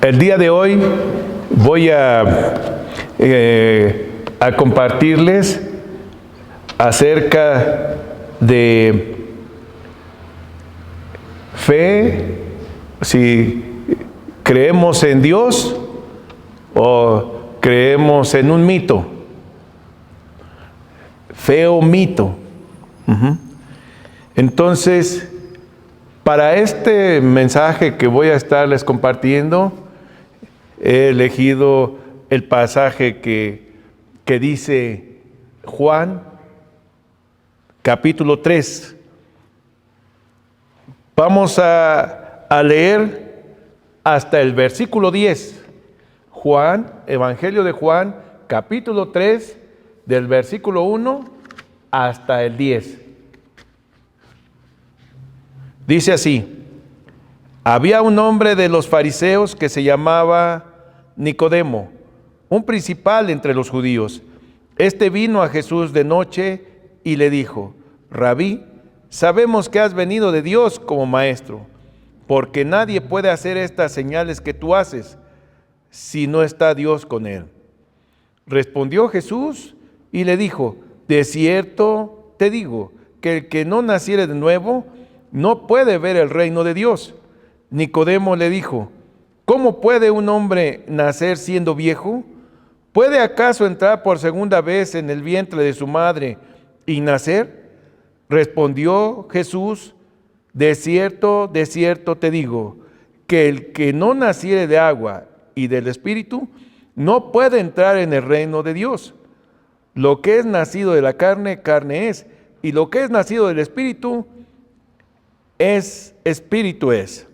El día de hoy voy a compartirles acerca de fe, si creemos en Dios o creemos en un mito. Fe o mito. Entonces, para este mensaje que voy a estarles compartiendo, he elegido el pasaje que dice Juan, capítulo 3. Vamos a leer hasta el versículo 10. Juan, Evangelio de Juan, capítulo 3, del versículo 1 hasta el 10. Dice así: había un hombre de los fariseos que se llamaba Nicodemo, un principal entre los judíos. Este vino a Jesús de noche y le dijo: Rabí, sabemos que has venido de Dios como maestro, porque nadie puede hacer estas señales que tú haces si no está Dios con él. Respondió Jesús y le dijo: de cierto te digo que el que no naciere de nuevo no puede ver el reino de Dios. Nicodemo le dijo: ¿cómo puede un hombre nacer siendo viejo? ¿Puede acaso entrar por segunda vez en el vientre de su madre y nacer? Respondió Jesús: de cierto te digo, que el que no naciere de agua y del Espíritu no puede entrar en el reino de Dios. Lo que es nacido de la carne, carne es, y lo que es nacido del Espíritu, espíritu es.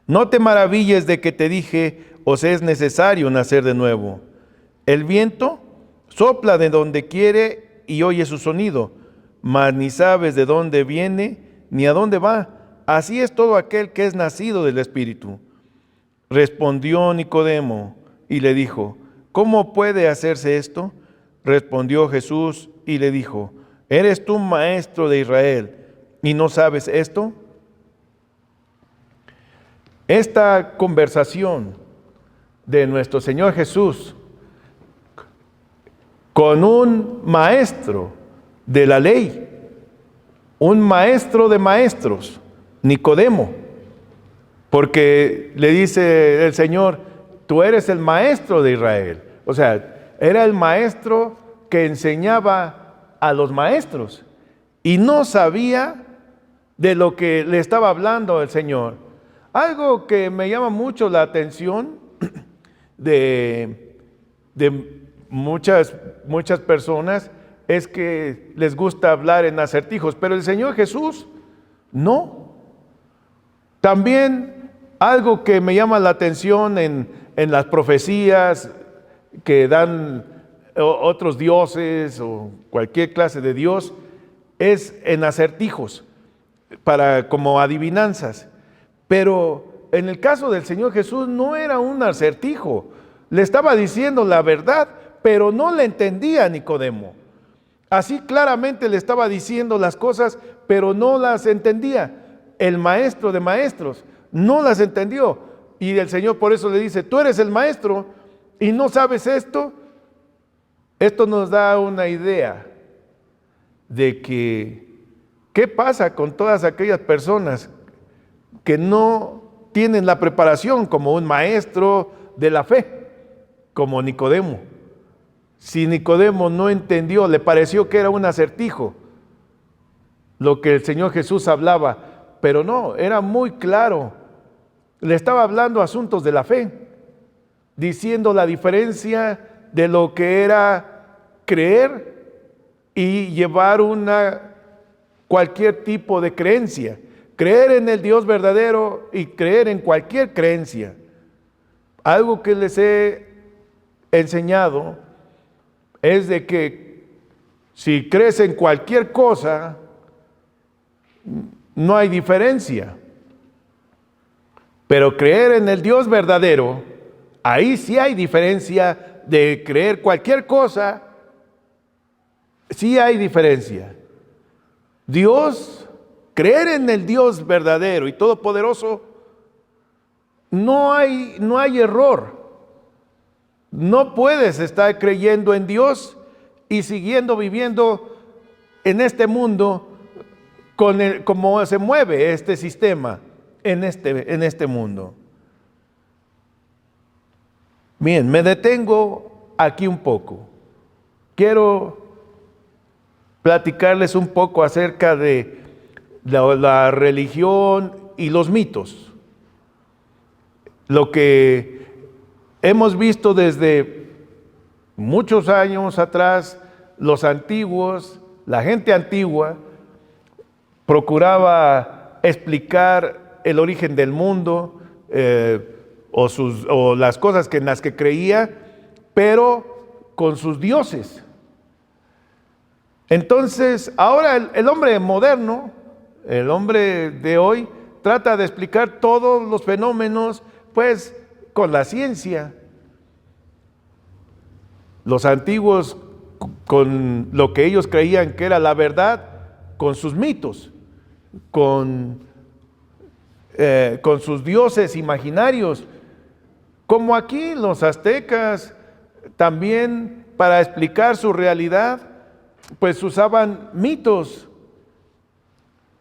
No te maravilles de que te dije, os es necesario nacer de nuevo. El viento sopla de donde quiere y oye su sonido, mas ni sabes de dónde viene ni a dónde va. Así es todo aquel que es nacido del Espíritu. Respondió Nicodemo y le dijo: ¿cómo puede hacerse esto? Respondió Jesús y le dijo: ¿eres tú maestro de Israel y no sabes esto? Esta conversación de nuestro Señor Jesús con un maestro de la ley, un maestro de maestros, Nicodemo, porque le dice el Señor: tú eres el maestro de Israel. O sea, era el maestro que enseñaba a los maestros y no sabía de lo que le estaba hablando el Señor. Algo que me llama mucho la atención de muchas personas es que les gusta hablar en acertijos, pero el Señor Jesús no. También algo que me llama la atención en las profecías que dan otros dioses o cualquier clase de Dios es en acertijos, como adivinanzas. Pero en el caso del Señor Jesús no era un acertijo. Le estaba diciendo la verdad, pero no le entendía a Nicodemo. Así claramente le estaba diciendo las cosas, pero no las entendía. El maestro de maestros no las entendió. Y el Señor por eso le dice: tú eres el maestro y no sabes esto. Esto nos da una idea de qué pasa con todas aquellas personas que no tienen la preparación como un maestro de la fe, como Nicodemo. Si Nicodemo no entendió, le pareció que era un acertijo lo que el Señor Jesús hablaba, pero no, era muy claro. Le estaba hablando asuntos de la fe, diciendo la diferencia de lo que era creer y llevar cualquier tipo de creencia. Creer en el Dios verdadero y creer en cualquier creencia. Algo que les he enseñado es de que si crees en cualquier cosa, no hay diferencia. Pero creer en el Dios verdadero, ahí sí hay diferencia. De creer cualquier cosa, sí hay diferencia. Dios, creer en el Dios verdadero y todopoderoso, no hay error. No puedes estar creyendo en Dios y siguiendo viviendo en este mundo como se mueve este sistema en este mundo. Bien, me detengo aquí un poco. Quiero platicarles un poco acerca de la religión y los mitos. Lo que hemos visto desde muchos años atrás, los antiguos, la gente antigua, procuraba explicar el origen del mundo o las cosas en las que creía, pero con sus dioses. Entonces, ahora el hombre moderno, el hombre de hoy, trata de explicar todos los fenómenos, pues, con la ciencia. Los antiguos, con lo que ellos creían que era la verdad, con sus mitos, con sus dioses imaginarios, como aquí los aztecas también para explicar su realidad, pues usaban mitos.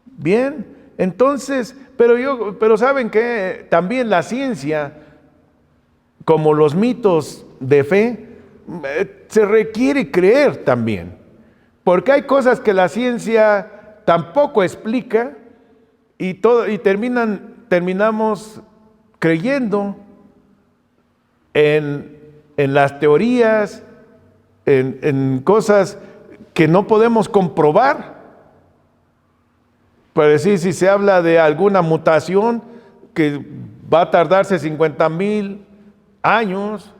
Bien, entonces, pero saben que también la ciencia, como los mitos de fe, se requiere creer también, porque hay cosas que la ciencia tampoco explica y terminamos creyendo en las teorías, en cosas que no podemos comprobar. Para decir, si se habla de alguna mutación que va a tardarse 50,000 años,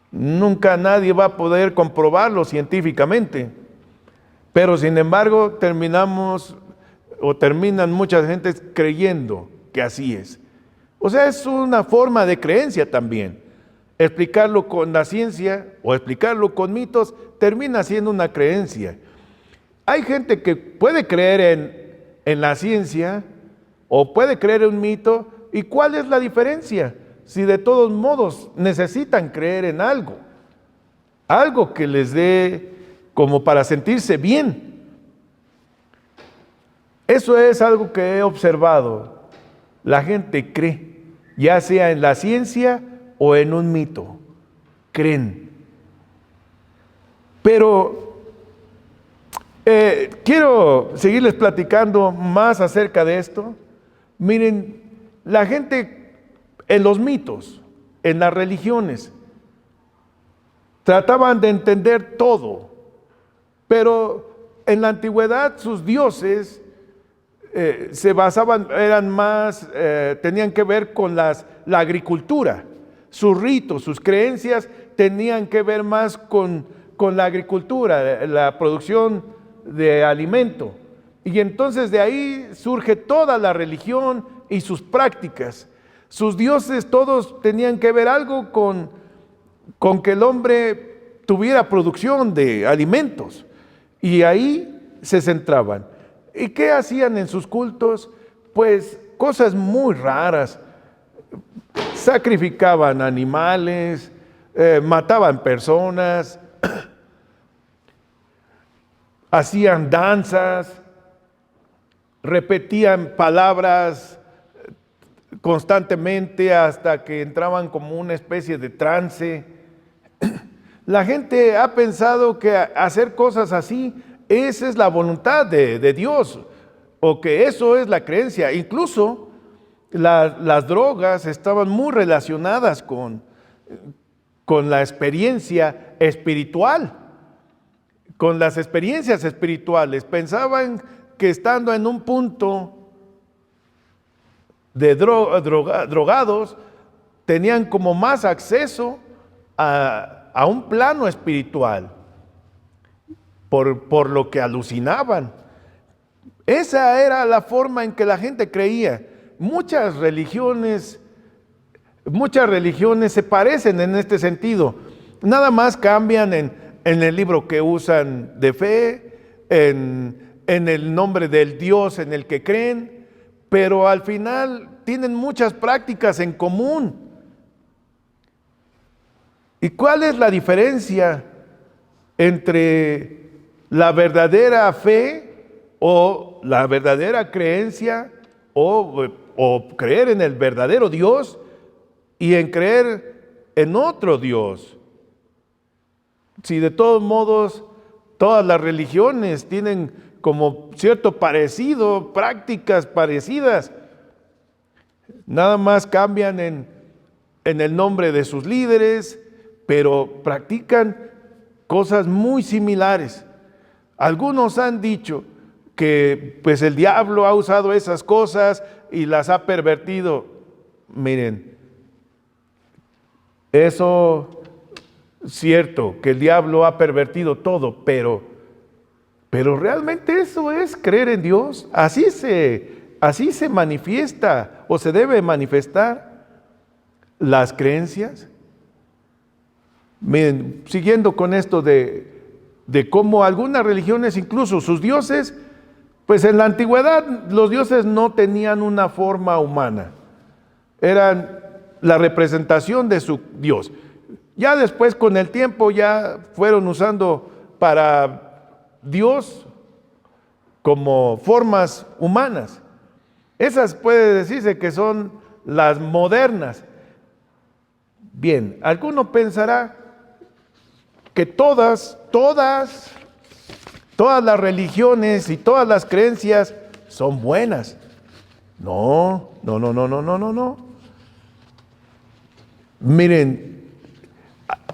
nunca nadie va a poder comprobarlo científicamente. Pero sin embargo terminan muchas gentes creyendo que así es. O sea, es una forma de creencia también. Explicarlo con la ciencia o explicarlo con mitos termina siendo una creencia. Hay gente que puede creer en la ciencia o puede creer en un mito. ¿Y cuál es la diferencia? Si de todos modos necesitan creer en algo que les dé como para sentirse bien. Eso es algo que he observado. La gente cree, ya sea en la ciencia o en un mito. Creen. Pero quiero seguirles platicando más acerca de esto. Miren, la gente en los mitos, en las religiones, trataban de entender todo, pero en la antigüedad sus dioses se basaban, tenían que ver con la agricultura. Sus ritos, sus creencias tenían que ver más con la agricultura, la producción de alimento. Y entonces de ahí surge toda la religión y sus prácticas. Sus dioses todos tenían que ver algo con que el hombre tuviera producción de alimentos. Y ahí se centraban. ¿Y qué hacían en sus cultos? Pues cosas muy raras. Sacrificaban animales, mataban personas, hacían danzas, repetían palabras constantemente hasta que entraban como una especie de trance. La gente ha pensado que hacer cosas así, esa es la voluntad de Dios, o que eso es la creencia. Incluso las drogas estaban muy relacionadas con la experiencia espiritual, con las experiencias espirituales. Pensaban que estando en un punto de drogados, tenían como más acceso a un plano espiritual, por lo que alucinaban. Esa era la forma en que la gente creía. Muchas religiones se parecen en este sentido. Nada más cambian en el libro que usan de fe, en el nombre del Dios en el que creen, pero al final tienen muchas prácticas en común. ¿Y cuál es la diferencia entre la verdadera fe o la verdadera creencia o creer en el verdadero Dios y en creer en otro Dios? Si de todos modos todas las religiones tienen como cierto parecido, prácticas parecidas, nada más cambian en el nombre de sus líderes, pero practican cosas muy similares. Algunos han dicho que pues el diablo ha usado esas cosas y las ha pervertido. Miren, eso es cierto, que el diablo ha pervertido todo, pero realmente eso es creer en Dios. Así se manifiesta o se debe manifestar las creencias. Miren, siguiendo con esto de cómo algunas religiones, incluso sus dioses, pues en la antigüedad los dioses no tenían una forma humana, eran la representación de su Dios. Ya después con el tiempo ya fueron usando para Dios como formas humanas. Esas puede decirse que son las modernas. Bien, alguno pensará que todas las religiones y todas las creencias son buenas. No. Miren,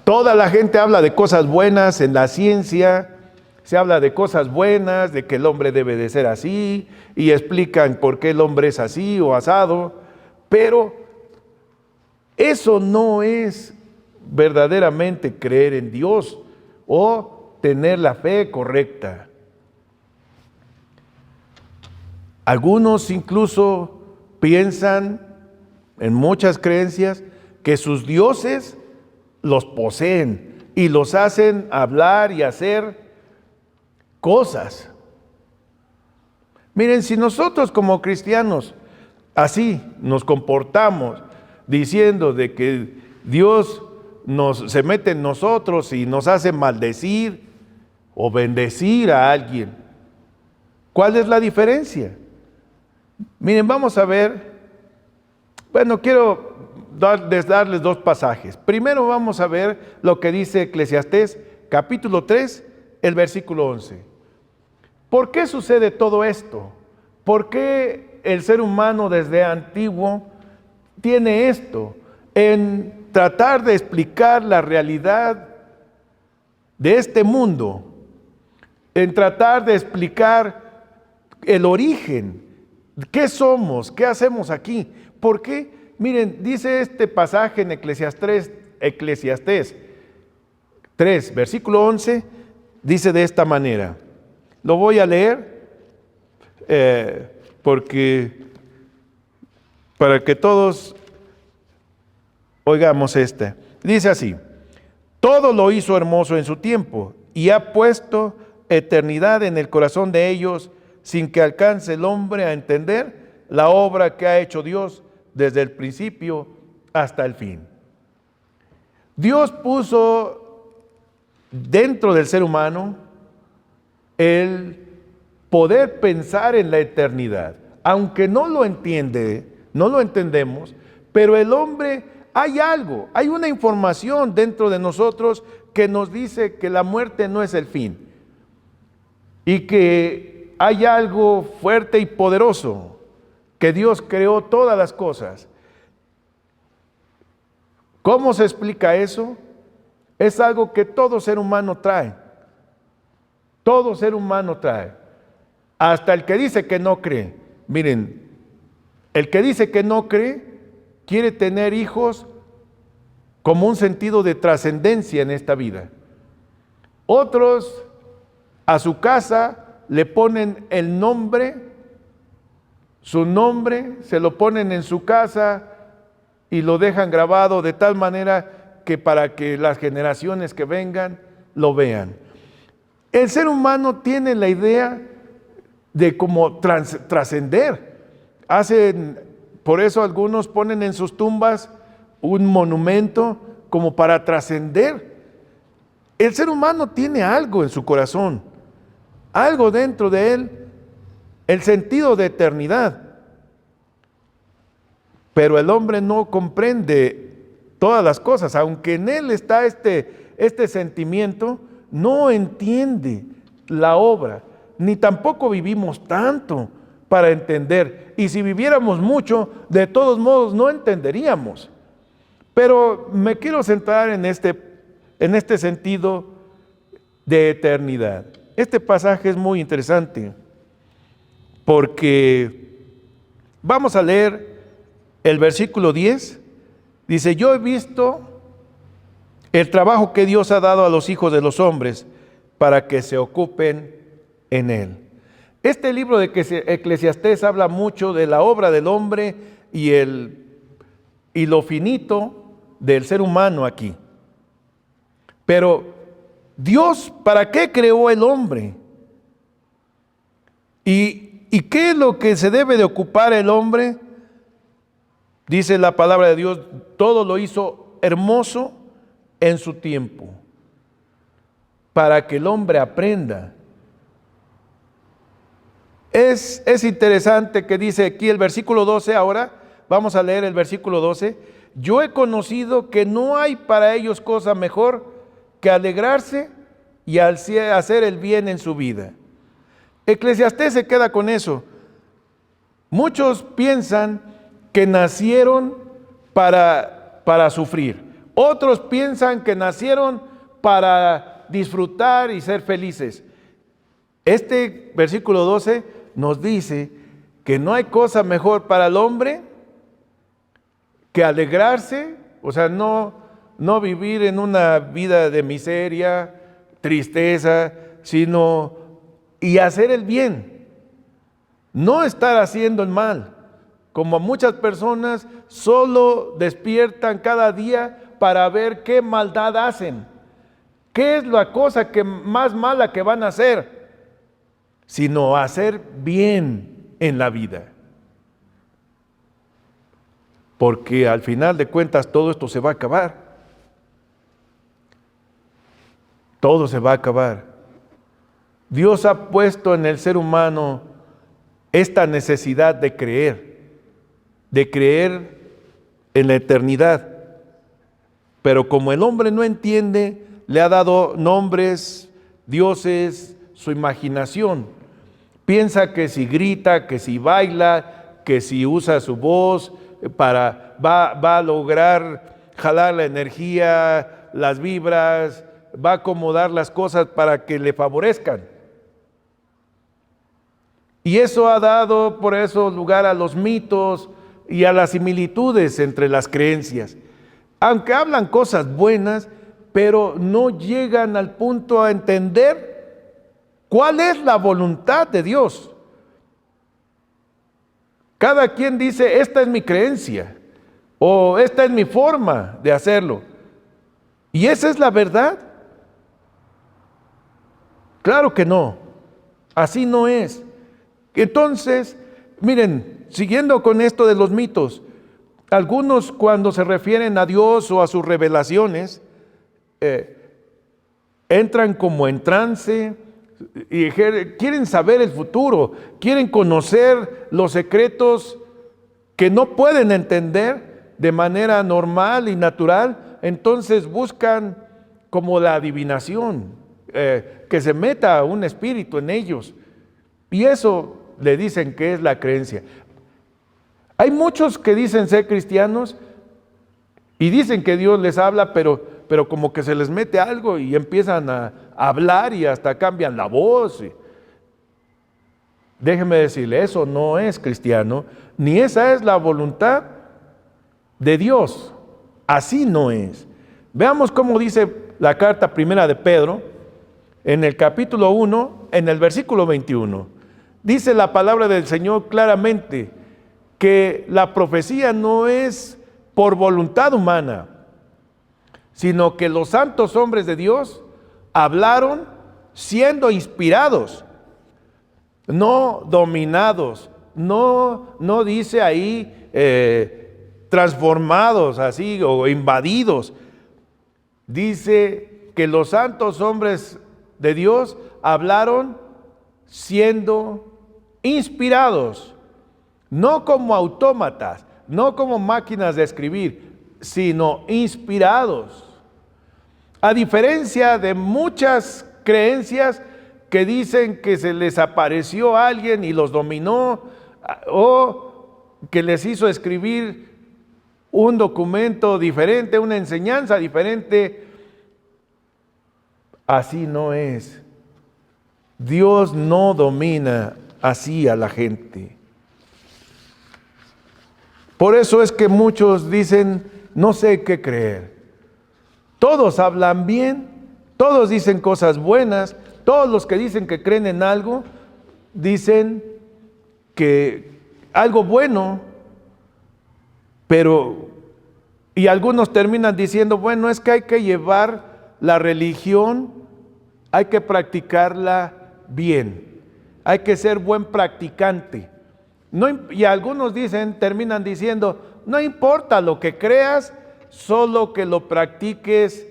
toda la gente habla de cosas buenas en la ciencia, se habla de cosas buenas, de que el hombre debe de ser así, y explican por qué el hombre es así o asado, pero eso no es verdaderamente creer en Dios o tener la fe correcta. Algunos incluso piensan en muchas creencias que sus dioses los poseen y los hacen hablar y hacer cosas. Miren, si nosotros como cristianos así nos comportamos, diciendo de que Dios se mete en nosotros y nos hace maldecir o bendecir a alguien, ¿cuál es la diferencia? Miren, vamos a ver. Bueno, quiero darles dos pasajes. Primero vamos a ver lo que dice Eclesiastés, capítulo 3, el versículo 11. ¿Por qué sucede todo esto? ¿Por qué el ser humano desde antiguo tiene esto en tratar de explicar la realidad de este mundo, en tratar de explicar el origen, qué somos, qué hacemos aquí? ¿Por qué? Miren, dice este pasaje en Eclesiastés 3, versículo 11, dice de esta manera. Lo voy a leer para que todos oigamos este. Dice así: todo lo hizo hermoso en su tiempo y ha puesto eternidad en el corazón de ellos, sin que alcance el hombre a entender la obra que ha hecho Dios desde el principio hasta el fin. Dios puso dentro del ser humano el poder pensar en la eternidad, aunque no lo entendemos, pero el hombre, hay una información dentro de nosotros que nos dice que la muerte no es el fin y que hay algo fuerte y poderoso, que Dios creó todas las cosas. ¿Cómo se explica eso? Es algo que todo ser humano trae. Todo ser humano trae. Hasta el que dice que no cree. Miren, el que dice que no cree quiere tener hijos como un sentido de trascendencia en esta vida. Otros a su casa le ponen el nombre, su nombre, se lo ponen en su casa y lo dejan grabado de tal manera que para que las generaciones que vengan lo vean. El ser humano tiene la idea de cómo trascender. por eso algunos ponen en sus tumbas un monumento como para trascender. El ser humano tiene algo en su corazón, algo dentro de él, el sentido de eternidad. Pero el hombre no comprende todas las cosas, aunque en él está este sentimiento, no entiende la obra, ni tampoco vivimos tanto para entender. Y si viviéramos mucho, de todos modos no entenderíamos. Pero me quiero centrar en este sentido de eternidad. Este pasaje es muy interesante porque vamos a leer el versículo 10. Dice: yo he visto el trabajo que Dios ha dado a los hijos de los hombres para que se ocupen en él. Este libro de Eclesiastés habla mucho de la obra del hombre y lo finito del ser humano aquí. Pero Dios, ¿para qué creó el hombre? ¿Y qué es lo que se debe de ocupar el hombre? Dice la palabra de Dios: todo lo hizo hermoso en su tiempo, para que el hombre aprenda. Es interesante que dice aquí el versículo 12, ahora vamos a leer el versículo 12. Yo he conocido que no hay para ellos cosa mejor que alegrarse y hacer el bien en su vida. Eclesiastés se queda con eso. Muchos piensan que nacieron para sufrir. Otros piensan que nacieron para disfrutar y ser felices. Este versículo 12 nos dice que no hay cosa mejor para el hombre que alegrarse, o sea, no vivir en una vida de miseria, tristeza, sino y hacer el bien, no estar haciendo el mal, como muchas personas solo despiertan cada día para ver qué maldad hacen, qué es la cosa más mala que van a hacer, sino hacer bien en la vida. Porque al final de cuentas todo esto se va a acabar. Todo se va a acabar. Dios ha puesto en el ser humano esta necesidad de creer en la eternidad. Pero como el hombre no entiende, le ha dado nombres, dioses, su imaginación. Piensa que si grita, que si baila, que si usa su voz, va a lograr jalar la energía, las vibras, va a acomodar las cosas para que le favorezcan. Y eso ha dado por eso lugar a los mitos y a las similitudes entre las creencias. Aunque hablan cosas buenas, pero no llegan al punto a entender cuál es la voluntad de Dios. Cada quien dice: esta es mi creencia, o esta es mi forma de hacerlo. ¿Y esa es la verdad? Claro que no, así no es. Entonces, miren, siguiendo con esto de los mitos, algunos cuando se refieren a Dios o a sus revelaciones, entran como en trance y quieren saber el futuro, quieren conocer los secretos que no pueden entender de manera normal y natural. Entonces buscan como la adivinación, que se meta un espíritu en ellos, y eso le dicen que es la creencia. Hay muchos que dicen ser cristianos y dicen que Dios les habla, pero como que se les mete algo y empiezan a hablar y hasta cambian la voz. Déjeme decirle, eso no es cristiano, ni esa es la voluntad de Dios. Así no es. Veamos cómo dice la carta primera de Pedro, en el capítulo 1, en el versículo 21. Dice la palabra del Señor claramente que la profecía no es por voluntad humana, sino que los santos hombres de Dios hablaron siendo inspirados, no dominados no dice ahí transformados así o invadidos. Dice que los santos hombres de Dios hablaron siendo inspirados, no como autómatas, no como máquinas de escribir, sino inspirados. A diferencia de muchas creencias que dicen que se les apareció alguien y los dominó, o que les hizo escribir un documento diferente, una enseñanza diferente, así no es. Dios no domina así a la gente. Por eso es que muchos dicen, no sé qué creer. Todos hablan bien, todos dicen cosas buenas, todos los que dicen que creen en algo, dicen que algo bueno, y algunos terminan diciendo, bueno, es que hay que llevar la religión, hay que practicarla bien, hay que ser buen practicante. Y algunos terminan diciendo, no importa lo que creas, solo que lo practiques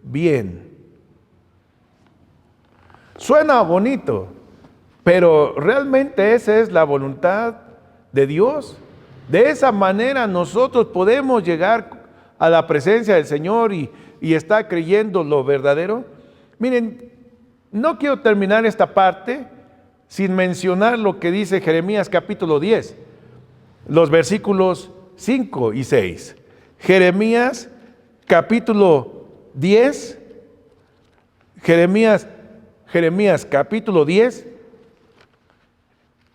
bien. Suena bonito, pero realmente esa es la voluntad de Dios. De esa manera nosotros podemos llegar a la presencia del Señor y estar creyendo lo verdadero. Miren, no quiero terminar esta parte sin mencionar lo que dice Jeremías capítulo 10, los versículos 5 y 6. Jeremías capítulo 10, Jeremías capítulo 10,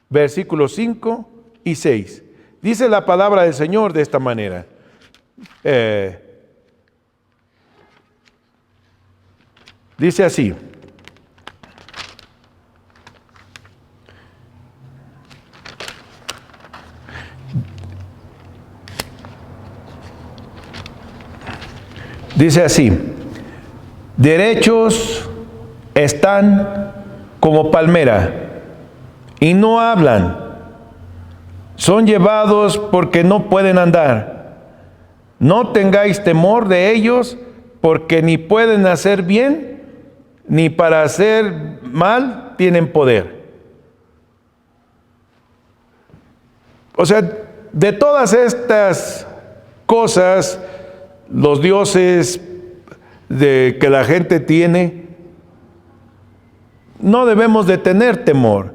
versículos 5 y 6. Dice la palabra del Señor de esta manera. Dice así. Dice así: derechos están como palmera y no hablan, son llevados porque no pueden andar. No tengáis temor de ellos, porque ni pueden hacer bien, ni para hacer mal tienen poder. O sea, de todas estas cosas, los dioses que la gente tiene, no debemos de tener temor.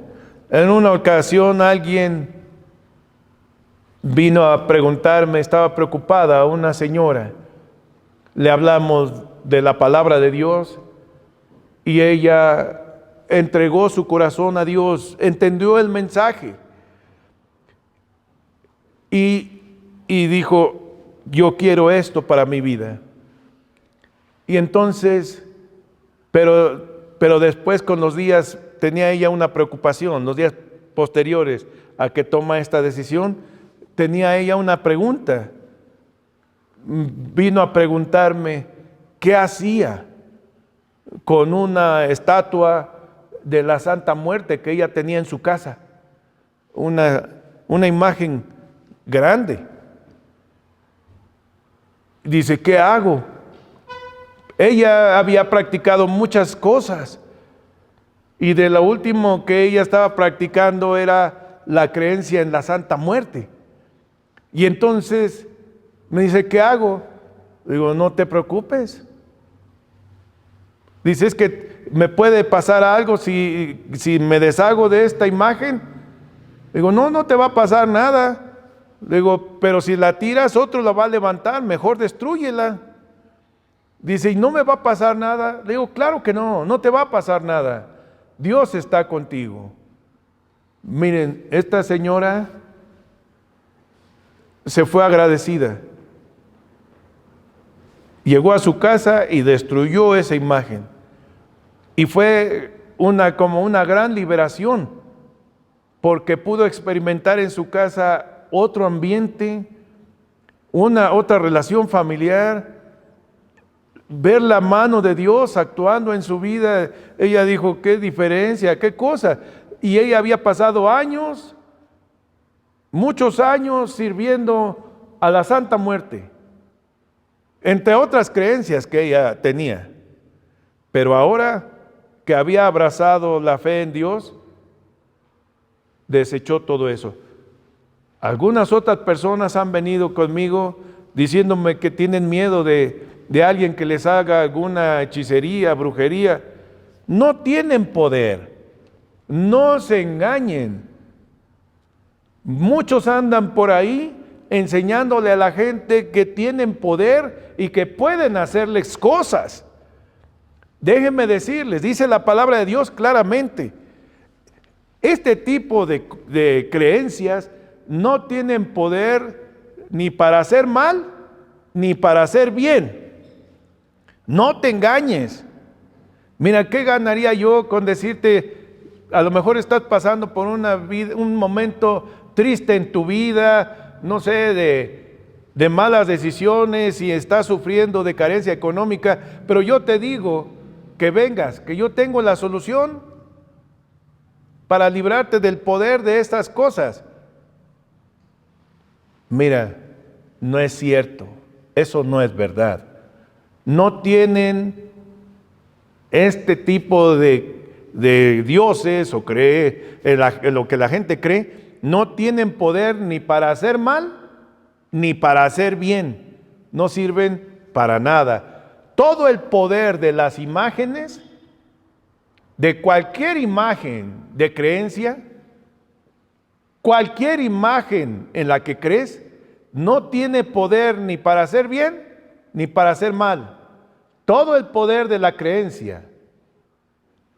En una ocasión alguien vino a preguntarme, estaba preocupada, una señora. Le hablamos de la palabra de Dios y ella entregó su corazón a Dios, entendió el mensaje y dijo, yo quiero esto para mi vida. Y entonces, pero después con los días tenía ella una preocupación, los días posteriores a que toma esta decisión, tenía ella una pregunta. Vino a preguntarme qué hacía con una estatua de la Santa Muerte que ella tenía en su casa, una imagen grande. Dice, ¿qué hago? Ella había practicado muchas cosas y de lo último que ella estaba practicando era la creencia en la Santa Muerte. Y entonces me dice, ¿qué hago? Digo, no te preocupes. Dice, es que me puede pasar algo si me deshago de esta imagen. Digo, no te va a pasar nada. Digo, pero si la tiras, otro la va a levantar, mejor destrúyela. Dice, ¿y no me va a pasar nada? Le digo, claro que no te va a pasar nada. Dios está contigo. Miren, esta señora se fue agradecida. Llegó a su casa y destruyó esa imagen. Y fue como una gran liberación, porque pudo experimentar en su casa otro ambiente, otra relación familiar, ver la mano de Dios actuando en su vida. Ella dijo, qué diferencia, qué cosa. Y ella había pasado años muchos años sirviendo a la Santa Muerte, entre otras creencias que ella tenía. Pero ahora que había abrazado la fe en Dios, desechó todo eso. Algunas otras personas han venido conmigo diciéndome que tienen miedo de alguien que les haga alguna hechicería, brujería. No tienen poder, no se engañen. Muchos andan por ahí enseñándole a la gente que tienen poder y que pueden hacerles cosas. Déjenme decirles, dice la palabra de Dios claramente, este tipo de creencias no tienen poder ni para hacer mal, ni para hacer bien. No te engañes. Mira, ¿qué ganaría yo con decirte, a lo mejor estás pasando por un momento triste en tu vida, no sé, de malas decisiones y estás sufriendo de carencia económica, pero yo te digo que vengas, que yo tengo la solución para librarte del poder de estas cosas? Mira, no es cierto, eso no es verdad. No tienen este tipo de dioses o cree en lo que la gente cree, no tienen poder ni para hacer mal ni para hacer bien, no sirven para nada. Todo el poder de las imágenes, de cualquier imagen de creencia, cualquier imagen en la que crees, no tiene poder ni para hacer bien ni para hacer mal. Todo el poder de la creencia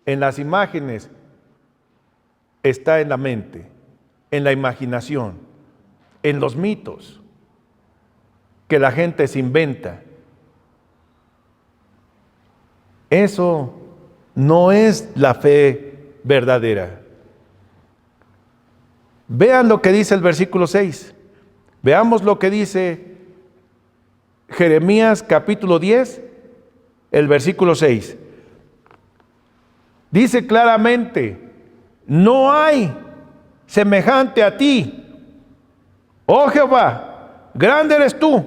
en las imágenes está en la mente, en la imaginación, en los mitos que la gente se inventa. Eso no es la fe verdadera. Vean lo que dice el versículo 6. Veamos lo que dice Jeremías capítulo 10, el versículo 6. Dice claramente, no hay semejante a ti, oh Jehová, grande eres tú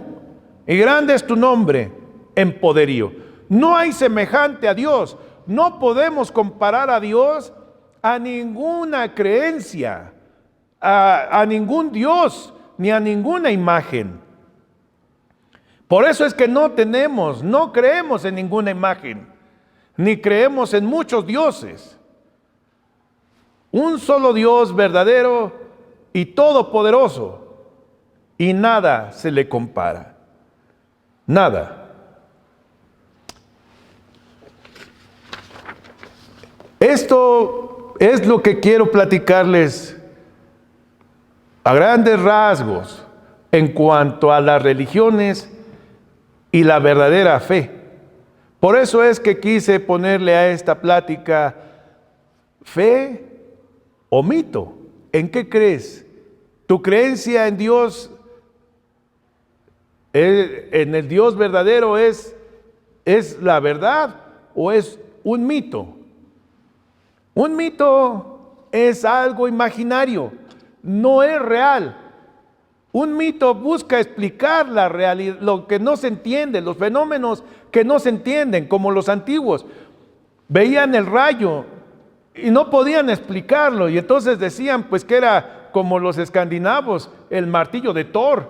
y grande es tu nombre en poderío. No hay semejante a Dios. No podemos comparar a Dios a ninguna creencia, a ningún Dios, ni a ninguna imagen. Por eso es que no creemos en ninguna imagen, ni creemos en muchos dioses. Un solo Dios verdadero y todopoderoso, y nada se le compara. Nada. Esto es lo que quiero platicarles a grandes rasgos en cuanto a las religiones y la verdadera fe. Por eso es que quise ponerle a esta plática fe o mito. ¿En qué crees? ¿Tu creencia en Dios, en el Dios verdadero, es la verdad o es un mito? Un mito es algo imaginario, no es real. Un mito busca explicar la realidad, lo que no se entiende, los fenómenos que no se entienden, como los antiguos. Veían el rayo y no podían explicarlo, y entonces decían pues que era como los escandinavos, el martillo de Thor.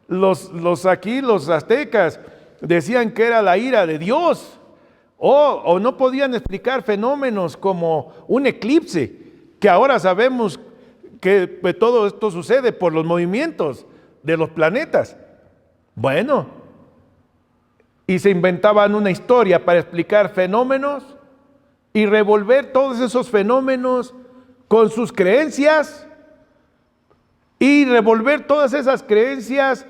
Los aztecas decían que era la ira de Dios. O no podían explicar fenómenos como un eclipse, que ahora sabemos que todo esto sucede por los movimientos de los planetas. Bueno, y se inventaban una historia para explicar fenómenos y revolver todos esos fenómenos con sus creencias y revolver todas esas creencias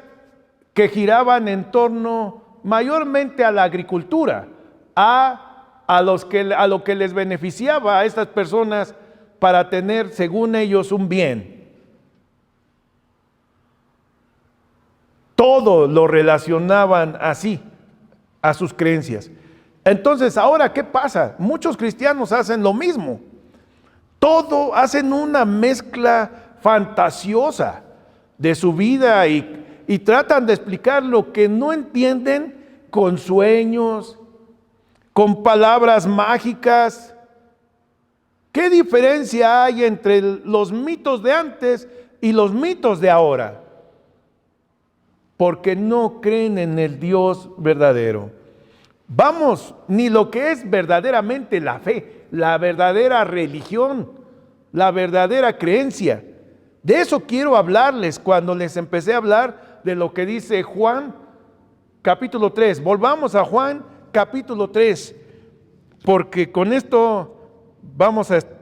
que giraban en torno mayormente a la agricultura, a lo que les beneficiaba a estas personas para tener, según ellos, un bien. Todo lo relacionaban así, a sus creencias. Entonces, ahora, ¿qué pasa? Muchos cristianos hacen lo mismo. Todo hacen una mezcla fantasiosa de su vida y tratan de explicar lo que no entienden con sueños, con palabras mágicas. ¿Qué diferencia hay entre los mitos de antes y los mitos de ahora? Porque no creen en el Dios verdadero. Vamos, ni lo que es verdaderamente la fe, la verdadera religión, la verdadera creencia. De eso quiero hablarles cuando les empecé a hablar de lo que dice Juan capítulo 3. Volvamos a Juan capítulo 3, porque con esto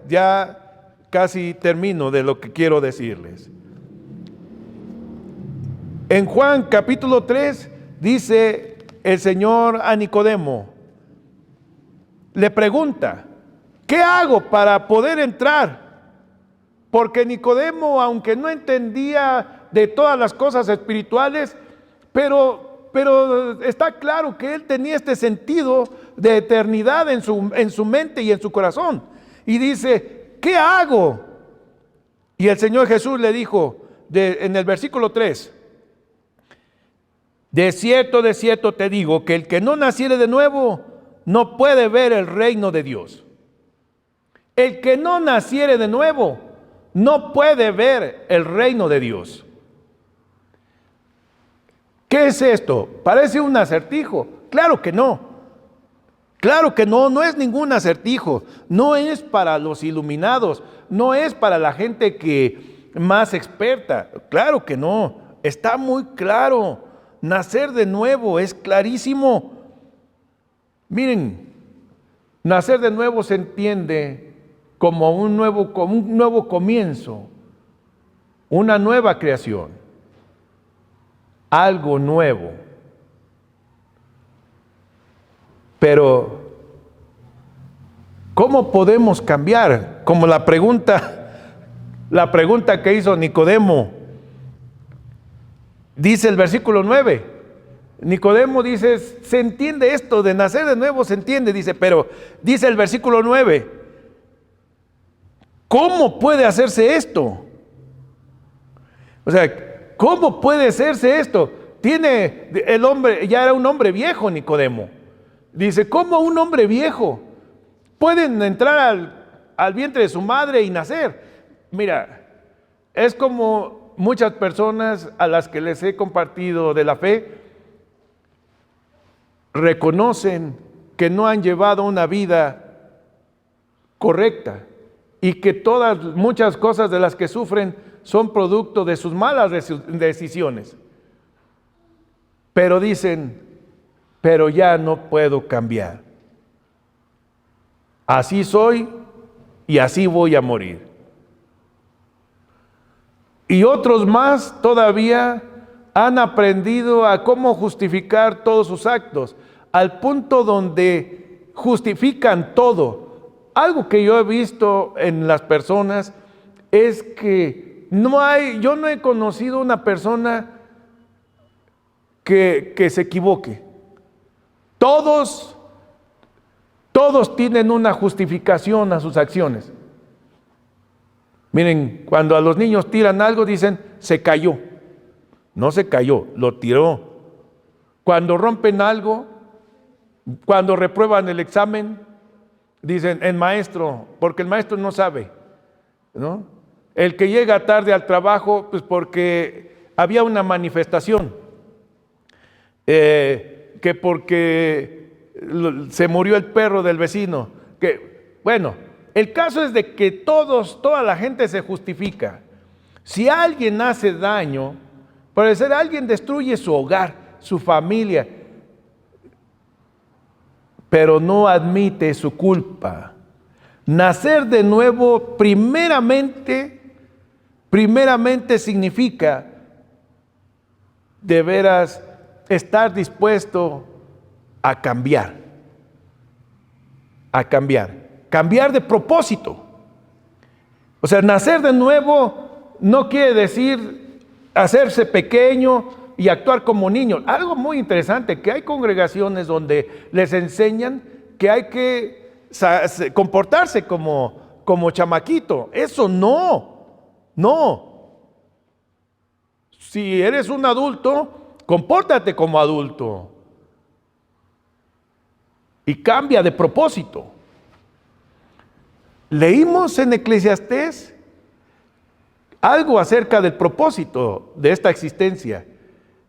ya casi termino de lo que quiero decirles. En Juan capítulo 3 dice el Señor a Nicodemo, le pregunta, ¿qué hago para poder entrar? Porque Nicodemo, aunque no entendía de todas las cosas espirituales, pero está claro que él tenía este sentido de eternidad en su mente y en su corazón. Y dice, ¿qué hago? Y el Señor Jesús le dijo en el versículo 3, de cierto te digo que el que no naciere de nuevo no puede ver el reino de Dios. El que no naciere de nuevo no puede ver el reino de Dios. ¿Qué es esto? ¿Parece un acertijo? Claro que no. Claro que no, no es ningún acertijo. No es para los iluminados, no es para la gente que más experta. Claro que no. Está muy claro. Nacer de nuevo es clarísimo. Miren, nacer de nuevo se entiende como un nuevo comienzo, una nueva creación, algo nuevo. Pero, ¿cómo podemos cambiar? Como la pregunta que hizo Nicodemo. Dice el versículo 9, Nicodemo dice, se entiende esto de nacer de nuevo, se entiende, dice, pero dice el versículo 9, ¿cómo puede hacerse esto? O sea, ¿cómo puede hacerse esto? El hombre, ya era un hombre viejo Nicodemo. Dice, ¿cómo un hombre viejo puede entrar al vientre de su madre y nacer? Mira, es como muchas personas a las que les he compartido de la fe reconocen que no han llevado una vida correcta y que muchas cosas de las que sufren son producto de sus malas decisiones. Pero dicen, pero ya no puedo cambiar. Así soy y así voy a morir. Y otros más todavía han aprendido a cómo justificar todos sus actos, al punto donde justifican todo. Algo que yo he visto en las personas es que yo no he conocido una persona que se equivoque. Todos tienen una justificación a sus acciones. Miren, cuando a los niños tiran algo, dicen, se cayó. No se cayó, lo tiró. Cuando rompen algo, cuando reprueban el examen, dicen, el maestro, porque el maestro no sabe, ¿no? El que llega tarde al trabajo, pues porque había una manifestación, que porque se murió el perro del vecino, bueno, el caso es de que toda la gente se justifica. Si alguien hace daño, puede ser alguien destruye su hogar, su familia, pero no admite su culpa. Nacer de nuevo primeramente significa de veras estar dispuesto a cambiar de propósito. O sea, nacer de nuevo no quiere decir hacerse pequeño y actuar como niño. Algo muy interesante, que hay congregaciones donde les enseñan que hay que comportarse como chamaquito. Eso no. Si eres un adulto, compórtate como adulto. Y cambia de propósito. Leímos en Eclesiastés algo acerca del propósito de esta existencia.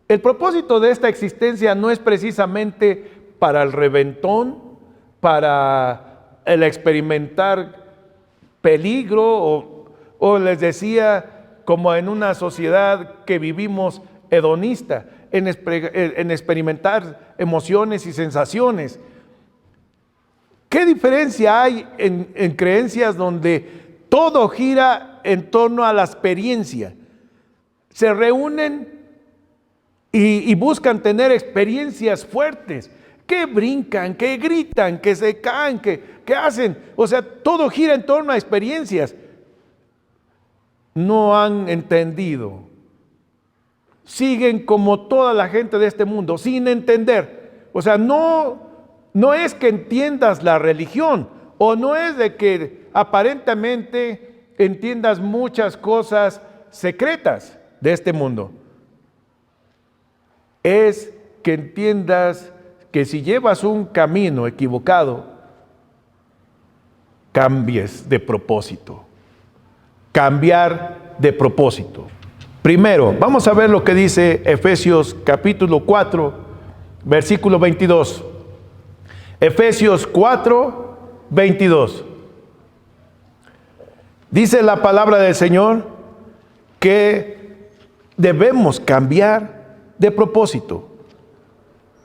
El propósito de esta existencia no es precisamente para el reventón, para el experimentar peligro o les decía, como en una sociedad que vivimos hedonista, en experimentar emociones y sensaciones. ¿Qué diferencia hay en creencias donde todo gira en torno a la experiencia? Se reúnen y buscan tener experiencias fuertes, que brincan, que gritan, que se caen, que hacen. O sea, todo gira en torno a experiencias. No han entendido. Siguen como toda la gente de este mundo, sin entender. O sea, no es que entiendas la religión, o no es de que aparentemente entiendas muchas cosas secretas de este mundo. Es que entiendas que si llevas un camino equivocado, cambies de propósito. Cambiar de propósito. Primero, vamos a ver lo que dice Efesios capítulo 4, versículo 22. Efesios 4, 22. Dice la palabra del Señor que debemos cambiar de propósito.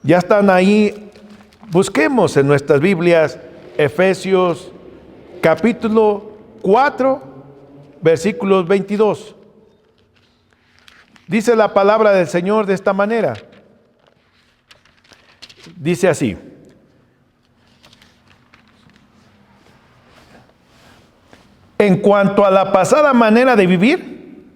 Ya están ahí. Busquemos en nuestras Biblias Efesios capítulo 4, versículos 22. Dice la palabra del Señor de esta manera. Dice así: en cuanto a la pasada manera de vivir,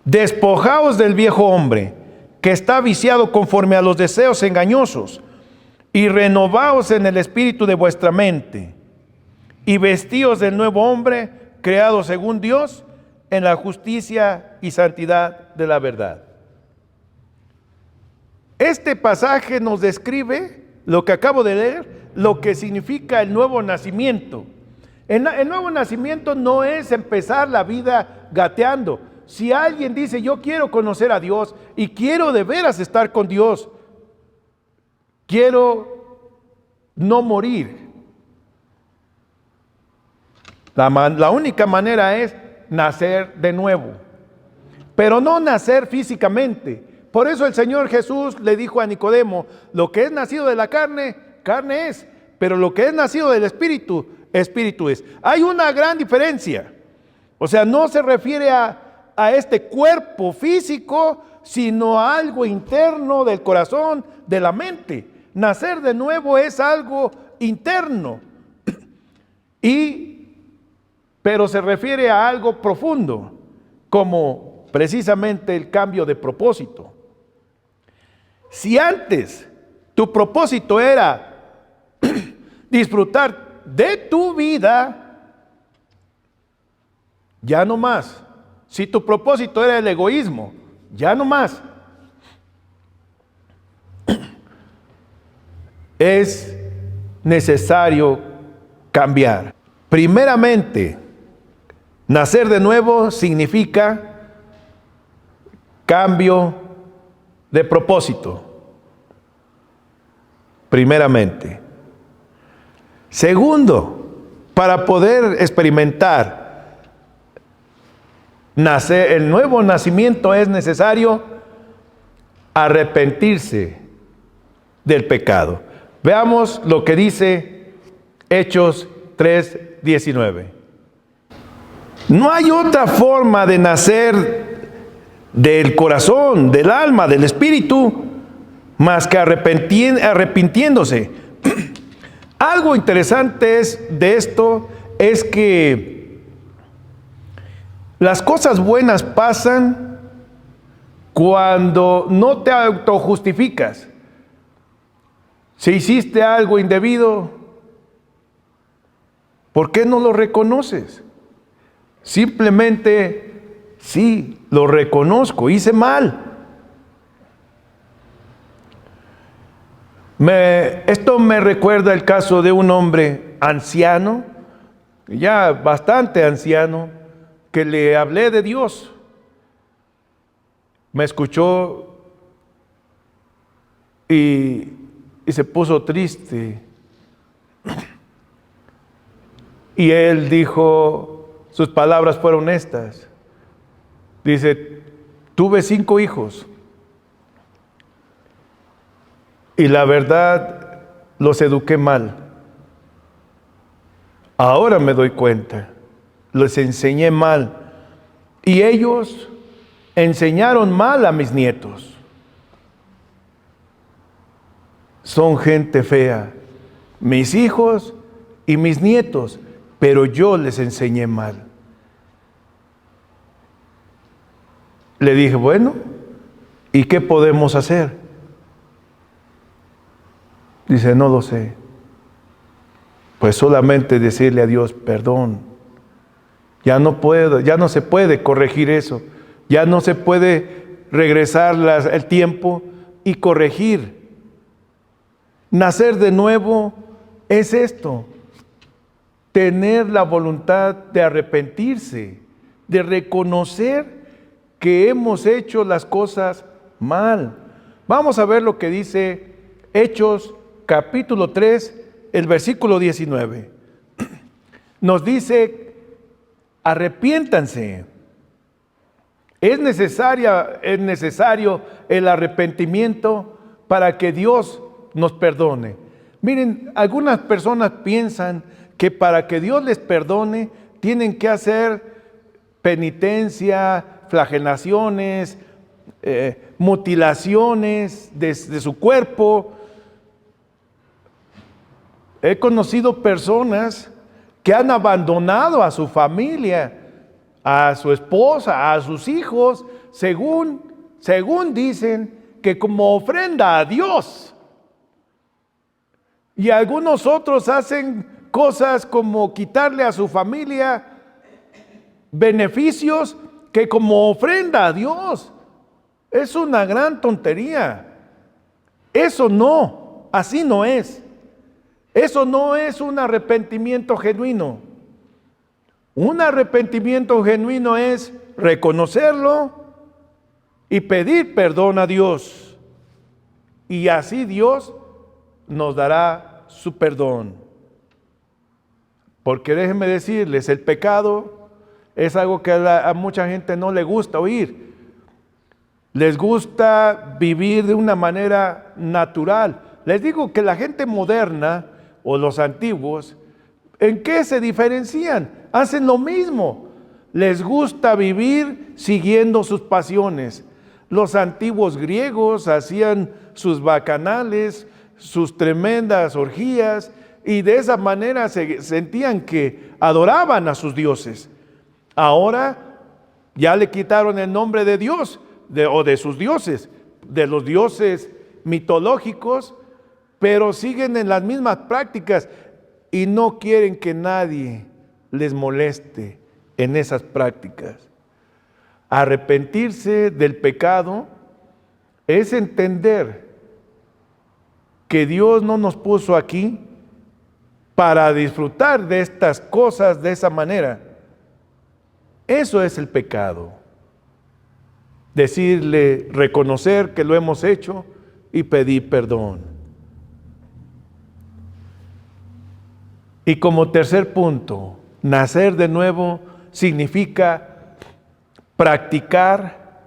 despojaos del viejo hombre, que está viciado conforme a los deseos engañosos, y renovaos en el espíritu de vuestra mente, y vestíos del nuevo hombre, creado según Dios, en la justicia y santidad de la verdad. Este pasaje nos describe lo que acabo de leer, lo que significa el nuevo nacimiento. El nuevo nacimiento no es empezar la vida gateando. Si alguien dice, yo quiero conocer a Dios y quiero de veras estar con Dios, quiero no morir, la única manera es nacer de nuevo, pero no nacer físicamente. Por eso el Señor Jesús le dijo a Nicodemo, lo que es nacido de la carne, carne es, pero lo que es nacido del Espíritu, Espíritu es. Hay una gran diferencia. O sea, no se refiere a este cuerpo físico, sino a algo interno del corazón, de la mente. Nacer de nuevo es algo interno, pero se refiere a algo profundo, como precisamente el cambio de propósito. Si antes tu propósito era disfrutar de tu vida, ya no más. Si tu propósito era el egoísmo, ya no más. Es necesario cambiar. Primeramente, nacer de nuevo significa cambio de propósito. Primeramente. Segundo, para poder experimentar el nuevo nacimiento es necesario arrepentirse del pecado. Veamos lo que dice Hechos 3:19. No hay otra forma de nacer del corazón, del alma, del espíritu, más que arrepintiéndose. Algo interesante de esto es que las cosas buenas pasan cuando no te autojustificas. Si hiciste algo indebido, ¿por qué no lo reconoces? Simplemente Sí, lo reconozco, hice mal. Esto me recuerda el caso de un hombre anciano, ya bastante anciano, que le hablé de Dios. Me escuchó y se puso triste. Y él dijo, sus palabras fueron estas. Dice, tuve 5 hijos. Y la verdad, los eduqué mal. Ahora me doy cuenta, les enseñé mal. Y ellos enseñaron mal a mis nietos. Son gente fea, mis hijos y mis nietos, pero yo les enseñé mal. Le dije, bueno, ¿y qué podemos hacer? Dice, no lo sé. Pues solamente decirle a Dios, perdón. Ya no puedo, ya no se puede corregir eso. Ya no se puede regresar el tiempo y corregir. Nacer de nuevo es esto. Tener la voluntad de arrepentirse, de reconocer que hemos hecho las cosas mal. Vamos a ver lo que dice Hechos capítulo 3, el versículo 19. Nos dice, arrepiéntanse. Es necesario el arrepentimiento para que Dios nos perdone. Miren, algunas personas piensan que para que Dios les perdone tienen que hacer penitencia, flagelaciones, mutilaciones de su cuerpo. He conocido personas que han abandonado a su familia, a su esposa, a sus hijos, según dicen que como ofrenda a Dios. Y algunos otros hacen cosas como quitarle a su familia beneficios que como ofrenda a Dios. Es una gran tontería. Eso no, así no es. Eso no es un arrepentimiento genuino. Un arrepentimiento genuino es reconocerlo y pedir perdón a Dios. Y así Dios nos dará su perdón. Porque déjenme decirles, el pecado es algo que a mucha gente no le gusta oír. Les gusta vivir de una manera natural. Les digo que la gente moderna o los antiguos, ¿en qué se diferencian? Hacen lo mismo. Les gusta vivir siguiendo sus pasiones. Los antiguos griegos hacían sus bacanales, sus tremendas orgías, y de esa manera sentían que adoraban a sus dioses. Ahora ya le quitaron el nombre de Dios o de sus dioses, de los dioses mitológicos, pero siguen en las mismas prácticas y no quieren que nadie les moleste en esas prácticas. Arrepentirse del pecado es entender que Dios no nos puso aquí para disfrutar de estas cosas de esa manera. Eso es el pecado. Decirle, reconocer que lo hemos hecho y pedir perdón. Y como tercer punto, nacer de nuevo significa practicar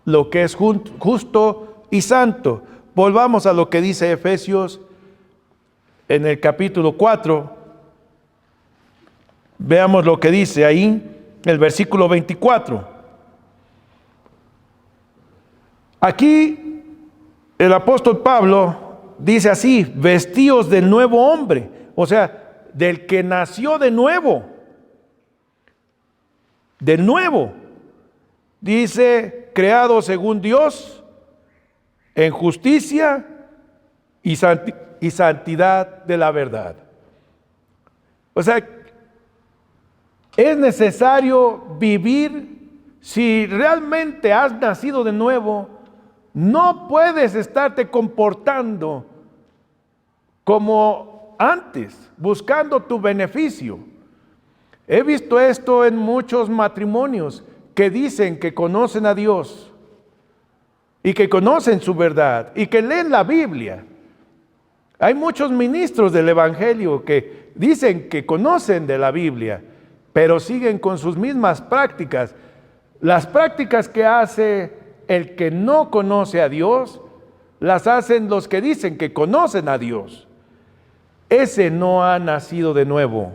lo que es justo y santo. Volvamos a lo que dice Efesios en el capítulo 4. Veamos lo que dice ahí, el versículo 24. Aquí el apóstol Pablo dice así, vestíos del nuevo hombre, o sea, del que nació de nuevo. Del nuevo. Dice, creado según Dios, en justicia y santidad de la verdad. O sea, es necesario vivir Si realmente has nacido de nuevo, no puedes estarte comportando como antes, buscando tu beneficio. He visto esto en muchos matrimonios que dicen que conocen a Dios y que conocen su verdad y que leen la Biblia. Hay muchos ministros del Evangelio que dicen que conocen de la Biblia, pero siguen con sus mismas prácticas. Las prácticas que hace el que no conoce a Dios, las hacen los que dicen que conocen a Dios. Ese no ha nacido de nuevo,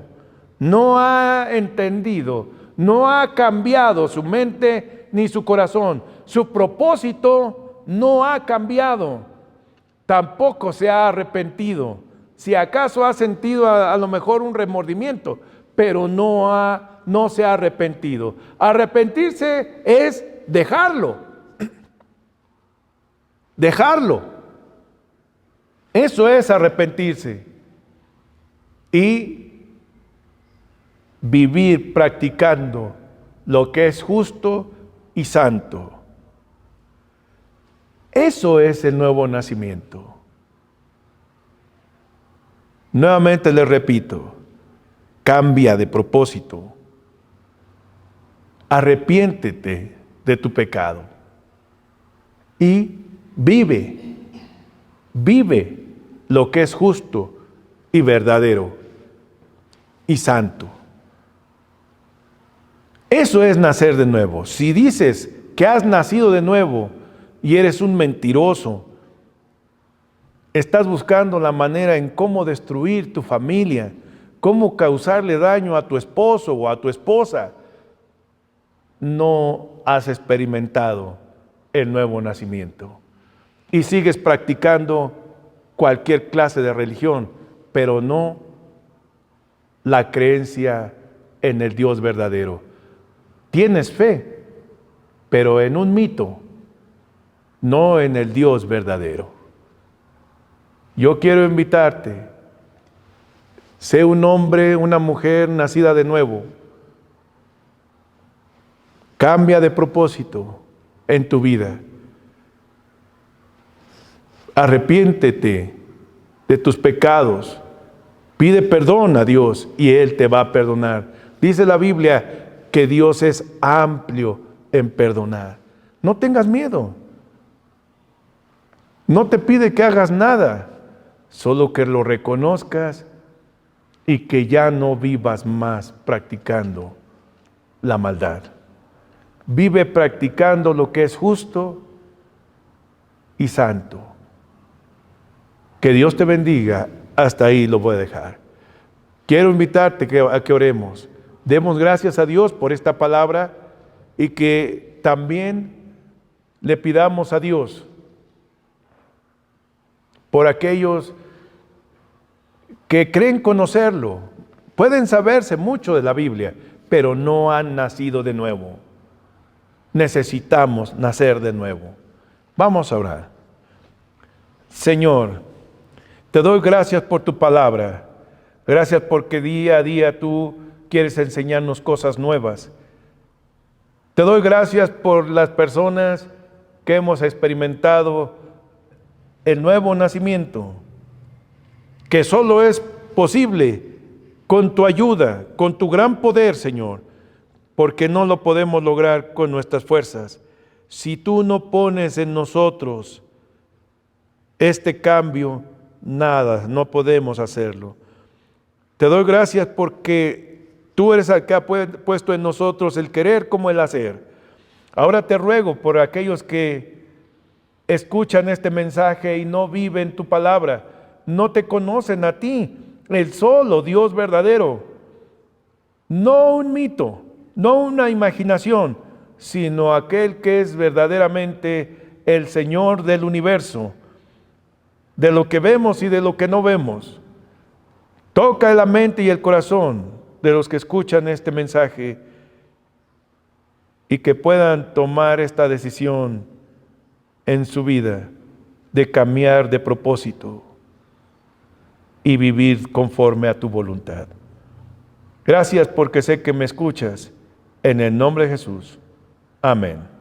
no ha entendido, no ha cambiado su mente ni su corazón. Su propósito no ha cambiado, tampoco se ha arrepentido. Si acaso ha sentido a lo mejor un remordimiento, pero no se ha arrepentido. Arrepentirse es dejarlo. Dejarlo. Eso es arrepentirse. Y vivir practicando lo que es justo y santo. Eso es el nuevo nacimiento. Nuevamente les repito, cambia de propósito. Arrepiéntete de tu pecado y vive lo que es justo y verdadero y santo. Eso es nacer de nuevo. Si dices que has nacido de nuevo y eres un mentiroso, estás buscando la manera en cómo destruir tu familia, cómo causarle daño a tu esposo o a tu esposa, no has experimentado el nuevo nacimiento y sigues practicando cualquier clase de religión, pero no la creencia en el Dios verdadero. Tienes fe, pero en un mito, no en el Dios verdadero. Yo quiero invitarte, sé un hombre, una mujer nacida de nuevo. Cambia de propósito en tu vida. Arrepiéntete de tus pecados. Pide perdón a Dios y Él te va a perdonar. Dice la Biblia que Dios es amplio en perdonar. No tengas miedo. No te pide que hagas nada, solo que lo reconozcas y que ya no vivas más practicando la maldad. Vive practicando lo que es justo y santo. Que Dios te bendiga. Hasta ahí lo voy a dejar. Quiero invitarte a que oremos. Demos gracias a Dios por esta palabra y que también le pidamos a Dios por aquellos que creen conocerlo. Pueden saberse mucho de la Biblia, pero no han nacido de nuevo. Necesitamos nacer de nuevo. Vamos a orar. Señor, te doy gracias por tu palabra. Gracias porque día a día tú quieres enseñarnos cosas nuevas. Te doy gracias por las personas que hemos experimentado el nuevo nacimiento, que solo es posible con tu ayuda, con tu gran poder, Señor, porque no lo podemos lograr con nuestras fuerzas. Si tú no pones en nosotros este cambio, nada, no podemos hacerlo. Te doy gracias porque tú eres el que ha puesto en nosotros el querer como el hacer. Ahora te ruego por aquellos que escuchan este mensaje y no viven tu palabra, no te conocen a ti, el solo Dios verdadero, no un mito, no una imaginación, sino aquel que es verdaderamente el Señor del universo, de lo que vemos y de lo que no vemos. Toca la mente y el corazón de los que escuchan este mensaje y que puedan tomar esta decisión en su vida de cambiar de propósito y vivir conforme a tu voluntad. Gracias porque sé que me escuchas. En el nombre de Jesús. Amén.